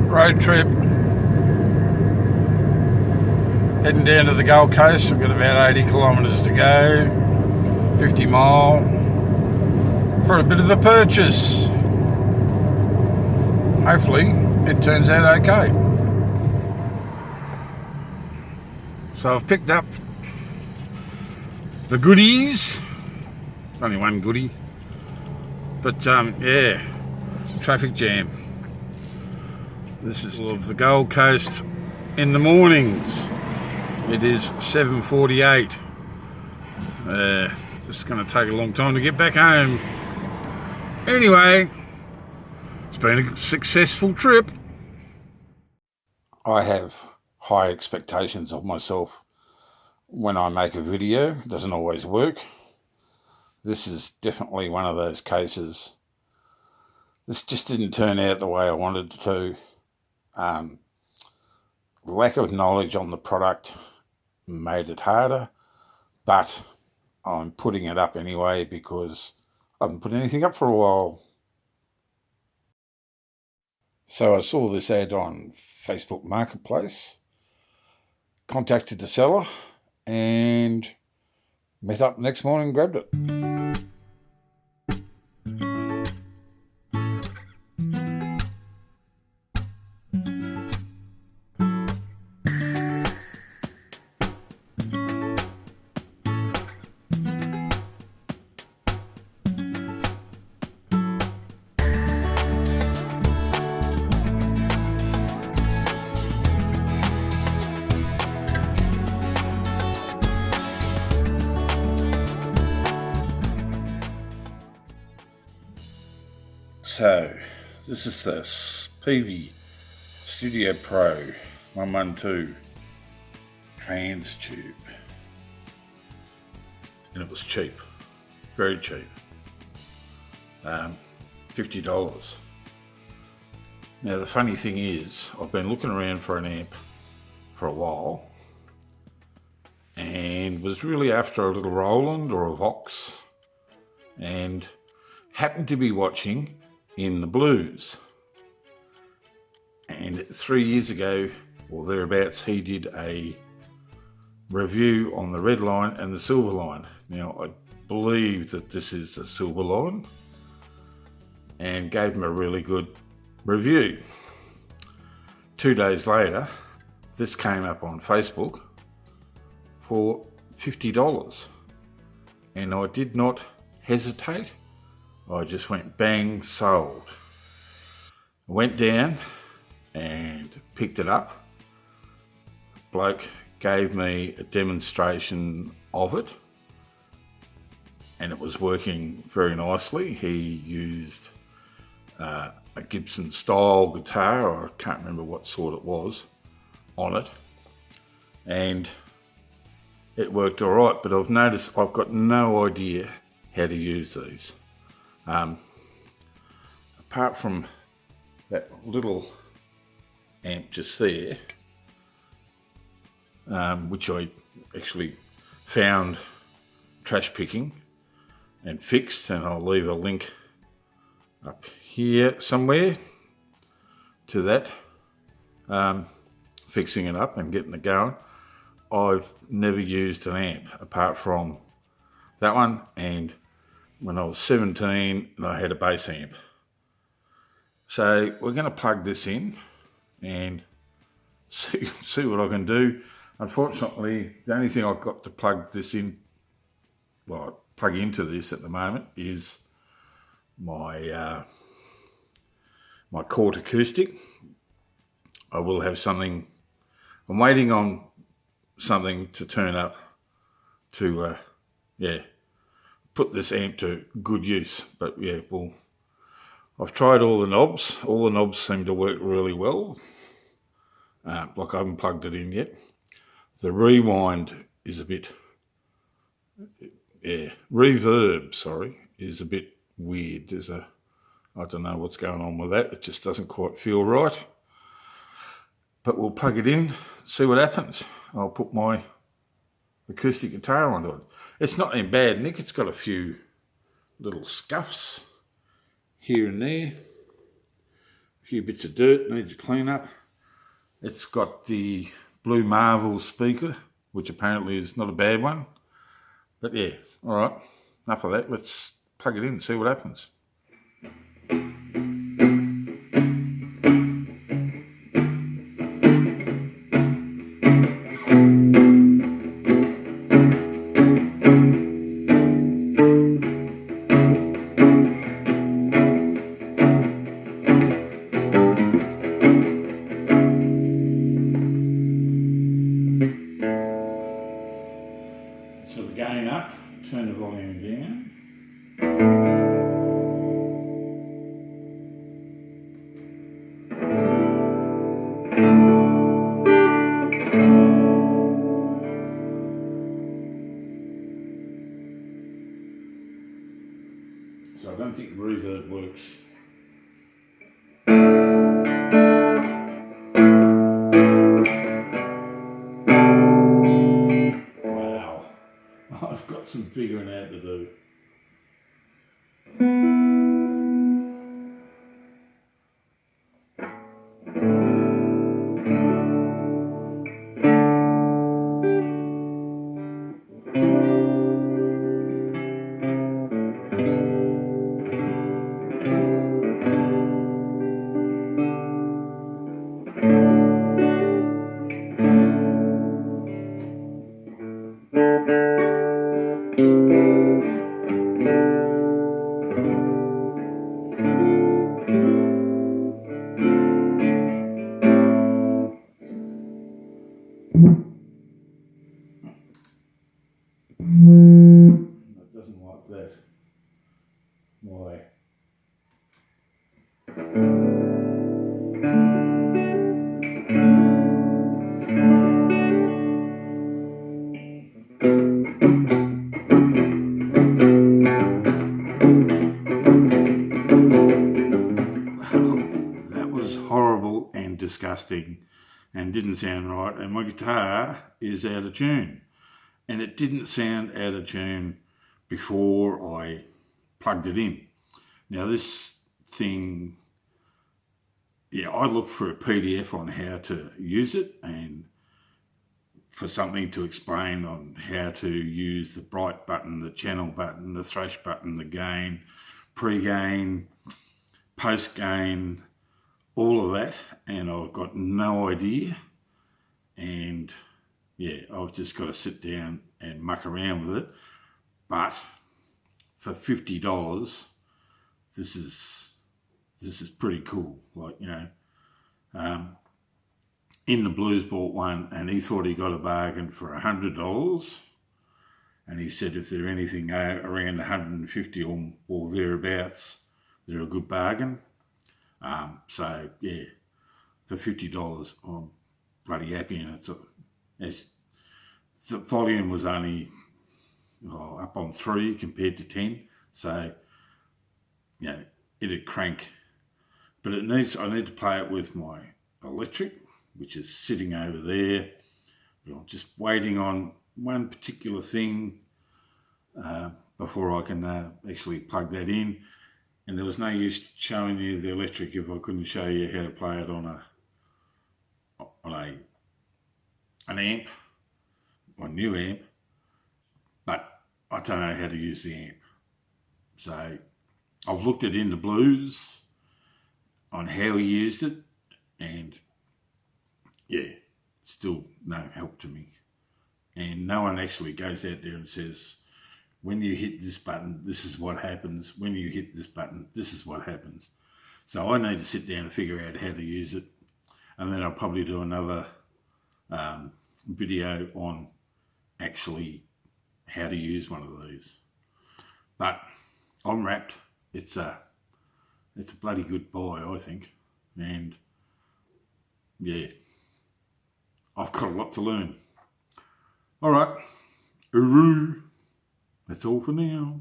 road trip. Heading down to the Gold Coast. We've got about 80 kilometres to go, 50 mile, for a bit of a purchase. Hopefully it turns out okay. So I've picked up the goodies. Only one goodie, but yeah, traffic jam. This is of the Gold Coast in the mornings. It is 7:48. This is going to take a long time to get back home. Anyway, it's been a successful trip. I have high expectations of myself when I make a video. It doesn't always work. This is definitely one of those cases. This just didn't turn out the way I wanted it to. Lack of knowledge on the product made it harder, but I'm putting it up anyway because I haven't put anything up for a while. So I saw this ad on Facebook Marketplace, contacted the seller and met up next morning and grabbed it. So, this is the Peavey Studio Pro 112 trans tube, and it was cheap, very cheap, $50. Now the funny thing is, I've been looking around for an amp for a while and was really after a little Roland or a Vox, and happened to be watching In the Blues, and 3 years ago or thereabouts he did a review on the red line and the silver line. Now I believe that this is the silver line, and gave him a really good review. 2 days later this came up on Facebook for $50, and I did not hesitate. I just went bang, sold. I went down and picked it up. The bloke gave me a demonstration of it, and it was working very nicely. He used a Gibson style guitar, or I can't remember what sort it was, on it, and it worked all right, but I've noticed I've got no idea how to use these. Apart from that little amp just there, which I actually found trash picking and fixed, and I'll leave a link up here somewhere to that, fixing it up and getting it going. I've never used an amp apart from that one, and when I was 17 and I had a bass amp. So we're going to plug this in and see what I can do. Unfortunately, the only thing I've got to plug this in, well, plug into this at the moment, is my my Court acoustic. I will have something. I'm waiting on something to turn up to put this amp to good use. But yeah, well, I've tried all the knobs. All the knobs seem to work really well. Like I haven't plugged it in yet. The rewind is a bit, reverb, sorry, is a bit weird. There's a, I don't know what's going on with that. It just doesn't quite feel right. But we'll plug it in, see what happens. I'll put my acoustic guitar onto it. It's not in bad nick. It's got a few little scuffs here and there, a few bits of dirt, needs a clean up. It's got the Blue Marvel speaker, which apparently is not a bad one. But yeah, alright, enough of that. Let's plug it in and see what happens. So the gain up, turn the volume down. So I don't think reverb works. Wow, I've got some figuring out to do. It doesn't like that. Why? That was horrible and disgusting and didn't sound right, and my guitar is out of tune. And it didn't sound out of tune before I plugged it in. Now this thing, yeah, I looked for a PDF on how to use it and for something to explain on how to use the bright button, the channel button, the thrash button, the gain, pre-gain, post-gain, all of that, and I've got no idea. And yeah, I've just got to sit down and muck around with it. But for $50, this is pretty cool. Like, you know, In the Blues bought one and he thought he got a bargain for $100. And he said if they're anything around 150 or thereabouts, they're a good bargain. So yeah, for $50, I'm bloody happy, and the volume was only up on 3 compared to 10, so you know, it'd crank. But I need to play it with my electric, which is sitting over there. But I'm just waiting on one particular thing before I can actually plug that in. And there was no use showing you the electric if I couldn't show you how to play it on an amp, a new amp. But I don't know how to use the amp. So I've looked at In the Blues on how he used it, and yeah, still no help to me. And no one actually goes out there and says, when you hit this button, this is what happens. When you hit this button, this is what happens. So I need to sit down and figure out how to use it. And then I'll probably do another video on actually how to use one of these. But I'm wrapped. It's a bloody good buy, I think. And yeah, I've got a lot to learn. All right, that's all for now.